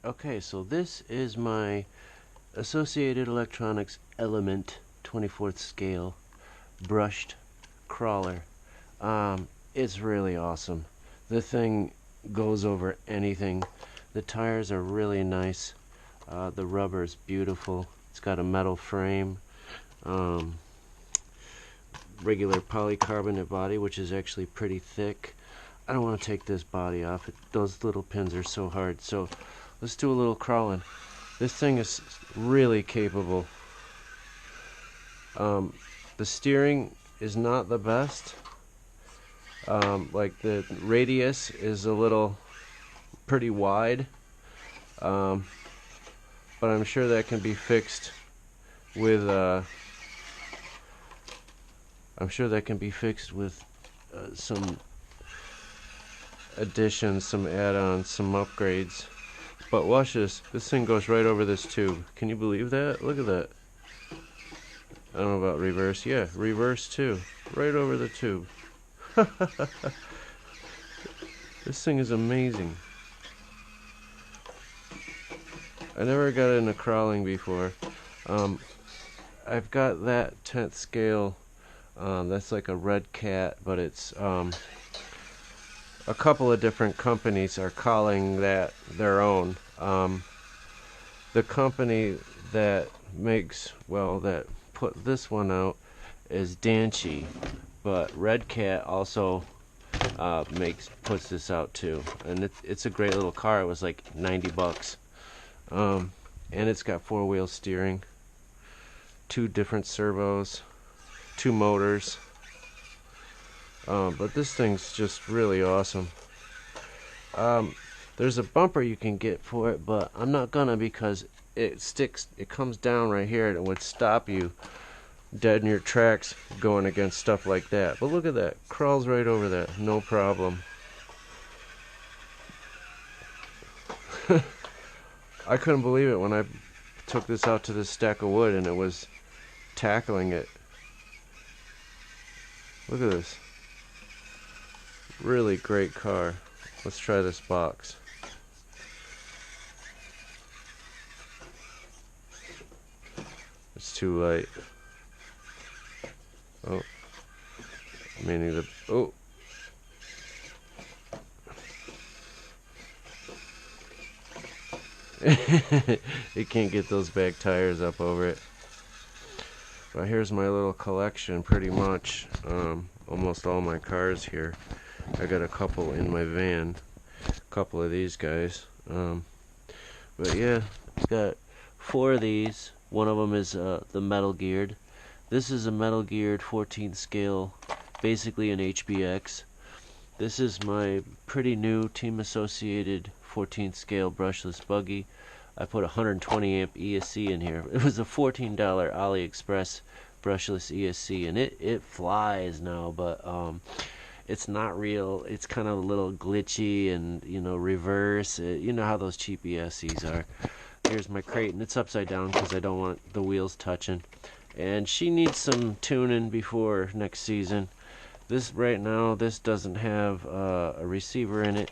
Okay, so this is my Associated Electronics Element 24th scale brushed crawler. It's really awesome. The thing goes over anything. The tires are really nice. The rubber is beautiful. It's got a metal frame. Um, Regular polycarbonate body, which is actually pretty thick. I don't want to take this body off. Those little pins are so hard. So let's do a little crawling. This thing is really capable. The steering is not the best. Like the radius is a little pretty wide. But I'm sure that can be fixed with some additions, some add-ons, some upgrades. But watch this. This thing goes right over this tube. Can you believe that? Look at that. I don't know about reverse. Yeah, reverse too. Right over the tube. This thing is amazing. I never got into crawling before. I've got that 10th scale. That's like a Red Cat, but it's a couple of different companies are calling that their own. The company that that put this one out is Danchi, but Red Cat also puts this out too, and it's a great little car. It was like 90 bucks, and it's got four-wheel steering, 2 different servos, 2 motors. But this thing's just really awesome. There's a bumper you can get for it, but I'm not gonna, because it comes down right here and it would stop you dead in your tracks going against stuff like that. But look at that, crawls right over that, no problem. I couldn't believe it when I took this out to this stack of wood and it was tackling it. Look at this. Really great car. Let's try this box. It's too light. Oh. I may need a... Oh. It can't get those back tires up over it. But here's my little collection, pretty much. Almost all my cars here. I got a couple in my van. A couple of these guys. But yeah, I've got 4 of these. One of them is the metal geared. This is a metal geared 14th scale, basically an HBX. This is my pretty new Team Associated 14th scale brushless buggy. I put 120 amp ESC in here. It was a $14 AliExpress brushless ESC, and it flies now, but it's not real. It's kind of a little glitchy and, reverse. You know how those cheap ESCs are. Here's my crate, and it's upside down because I don't want the wheels touching. And she needs some tuning before next season. Right now, this doesn't have a receiver in it,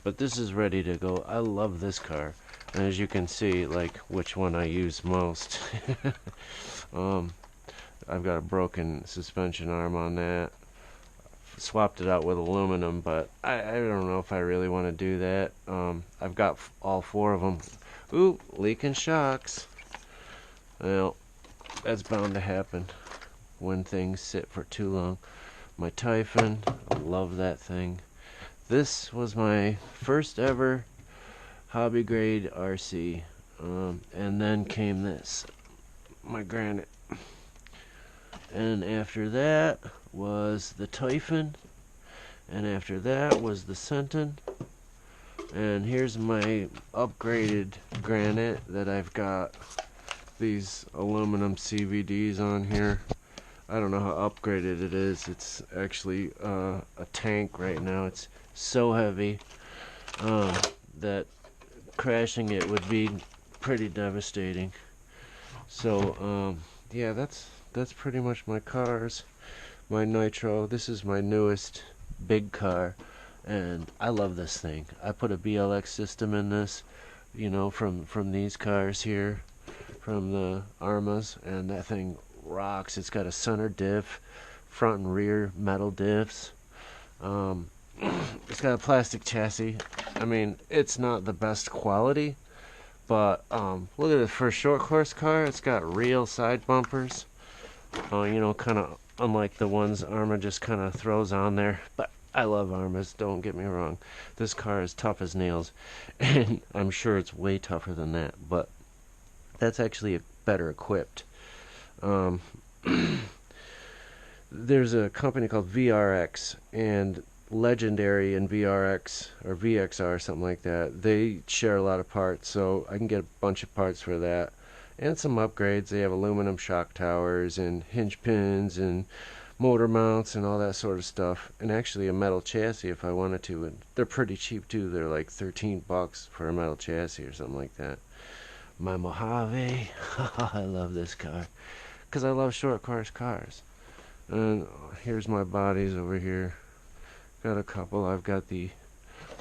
but this is ready to go. I love this car. And as you can see, like, which one I use most. I've got a broken suspension arm on that. Swapped it out with aluminum, but I don't know if I really want to do that. I've got all 4 of them. Ooh, leaking shocks. Well, that's bound to happen when things sit for too long. My Typhon, I love that thing. This was my first ever hobby grade RC, and then came this, my Granite. And after that was the Typhon, and after that was the Senton, and here's my upgraded Granite that I've got these aluminum CVDs on here. I don't know how upgraded it is. It's actually a tank right now. It's so heavy that crashing it would be pretty devastating. So yeah, that's pretty much my cars. My Nitro. This is my newest big car, and I love this thing. I put a BLX system in this. you know, from these cars here, from the Armas, and that thing rocks. It's got a center diff, front and rear metal diffs. Um, it's got a plastic chassis. I mean, it's not the best quality, but look at it, for a short course car, it's got real side bumpers. You know, kind of unlike the ones Arma just kind of throws on there. But I love Armas, don't get me wrong. This car is tough as nails, and I'm sure it's way tougher than that, but that's actually better equipped. Um, there's a company called VRX, and Legendary and VRX, or VXR, something like that, they share a lot of parts, so I can get a bunch of parts for that. And some upgrades. They have aluminum shock towers and hinge pins and motor mounts and all that sort of stuff, and actually a metal chassis if I wanted to, and they're pretty cheap too. They're like $13 for a metal chassis or something like that. My Mojave, I love this car because I love short course cars. And here's my bodies over here. Got a couple. I've got the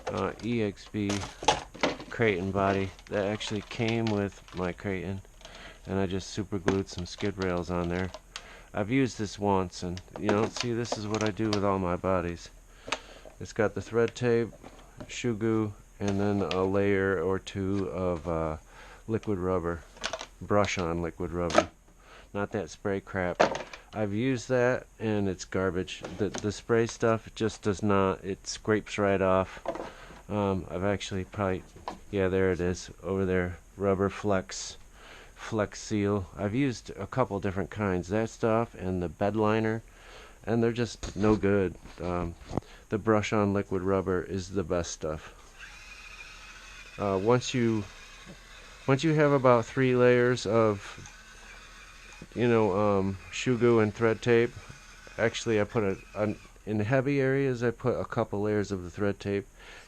EXB Creighton body that actually came with my Creighton, and I just super glued some skid rails on there. I've used this once, and you know, see, this is what I do with all my bodies. It's got the thread tape, shoe goo, and then a layer or two of liquid rubber, brush on liquid rubber, not that spray crap. I've used that and it's garbage. The spray stuff just does not, it scrapes right off. I've actually probably, yeah, there it is over there, rubber flex seal. I've used a couple different kinds, that stuff and the bed liner, and they're just no good. The brush on liquid rubber is the best stuff. Once you have about 3 layers of, you know, shoe goo and thread tape, actually I put in heavy areas I put a couple layers of the thread tape,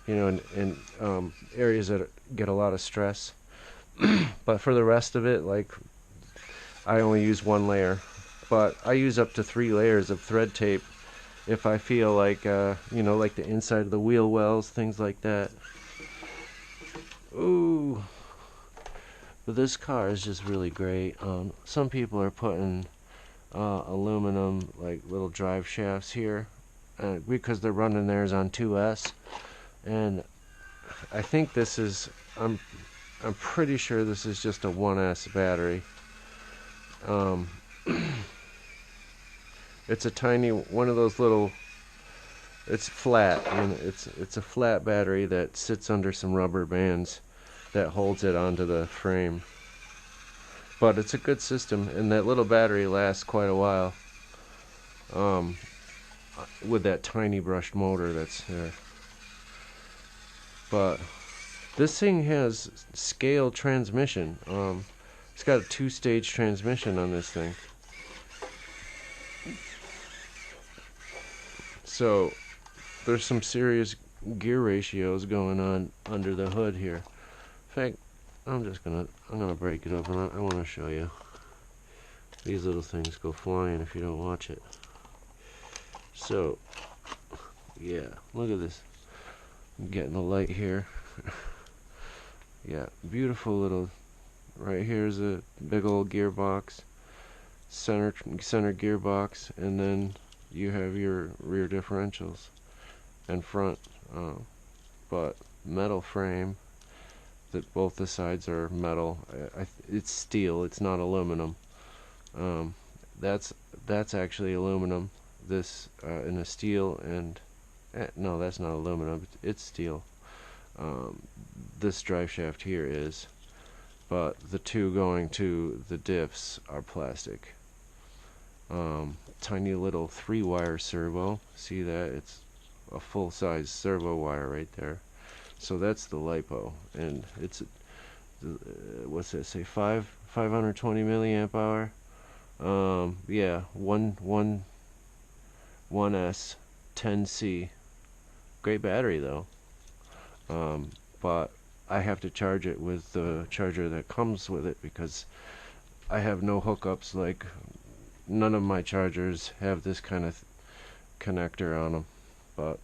you know, in areas that get a lot of stress. But for the rest of it, like, I only use 1 layer, but I use up to 3 layers of thread tape if I feel like, you know, like the inside of the wheel wells, things like that. Ooh, but this car is just really great. Some people are putting aluminum, like little drive shafts here, because they're running theirs on 2S, and I think this is, I'm pretty sure this is just a 1S battery. It's a tiny one of those little, it's flat, and it's a flat battery that sits under some rubber bands that holds it onto the frame. But it's a good system, and that little battery lasts quite a while, with that tiny brushed motor that's there. But this thing has scale transmission. It's got a 2-stage transmission on this thing. So there's some serious gear ratios going on under the hood here. In fact, I'm gonna break it open. I want to show you. These little things go flying if you don't watch it. So, yeah, look at this. I'm getting the light here. Yeah, beautiful little. Right here's a big old gearbox, center gearbox, and then you have your rear differentials and front, but metal frame. That both the sides are metal. It's steel. It's not aluminum. That's actually aluminum. This in a steel, and no, that's not aluminum. It's steel. This drive shaft here is, but the two going to the diffs are plastic. Tiny little 3-wire servo. See that? It's a full-size servo wire right there. So that's the LiPo, and it's what's that say? 520 milliamp hour. Yeah, 1S 10C. Great battery though. But I have to charge it with the charger that comes with it because I have no hookups. Like, none of my chargers have this kind of connector on them. But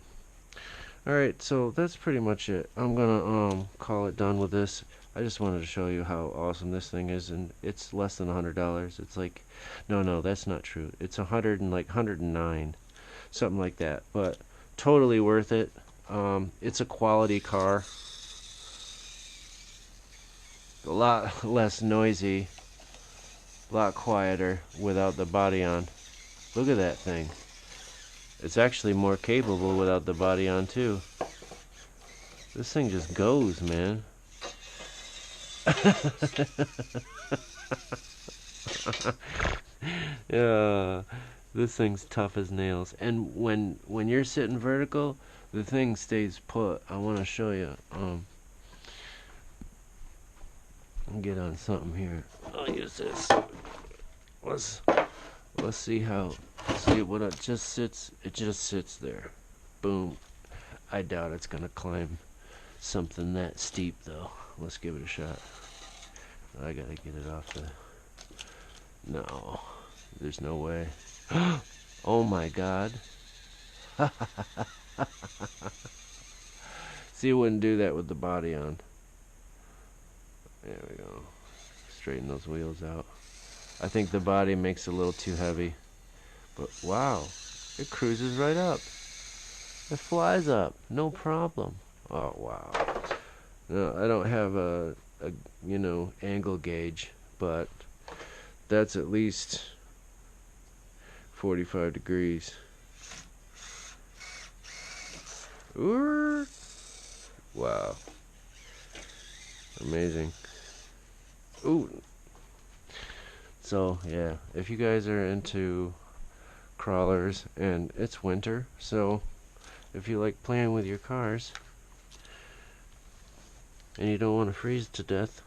alright, so that's pretty much it. I'm gonna call it done with this. I just wanted to show you how awesome this thing is, and it's less than $100. It's like, no, that's not true. It's 100 and like 109, something like that. But totally worth it. It's a quality car, a lot less noisy, a lot quieter without the body on. Look at that thing. It's actually more capable without the body on too. This thing just goes, man. Yeah, this thing's tough as nails. And when you're sitting vertical, the thing stays put. I want to show you. I'll get on something here. I'll use this. Let's see how. See what it just sits. It just sits there. Boom. I doubt it's gonna climb something that steep though. Let's give it a shot. I gotta get it off the. No, there's no way. Oh my God. See, it wouldn't do that with the body on. There we go. Straighten those wheels out. I think the body makes it a little too heavy. But wow, it cruises right up. It flies up, no problem. Oh wow. No, I don't have a angle gauge, but that's at least 45 degrees. Ooh. Wow. Amazing. Ooh. So, yeah, if you guys are into crawlers, and it's winter, so if you like playing with your cars and you don't want to freeze to death,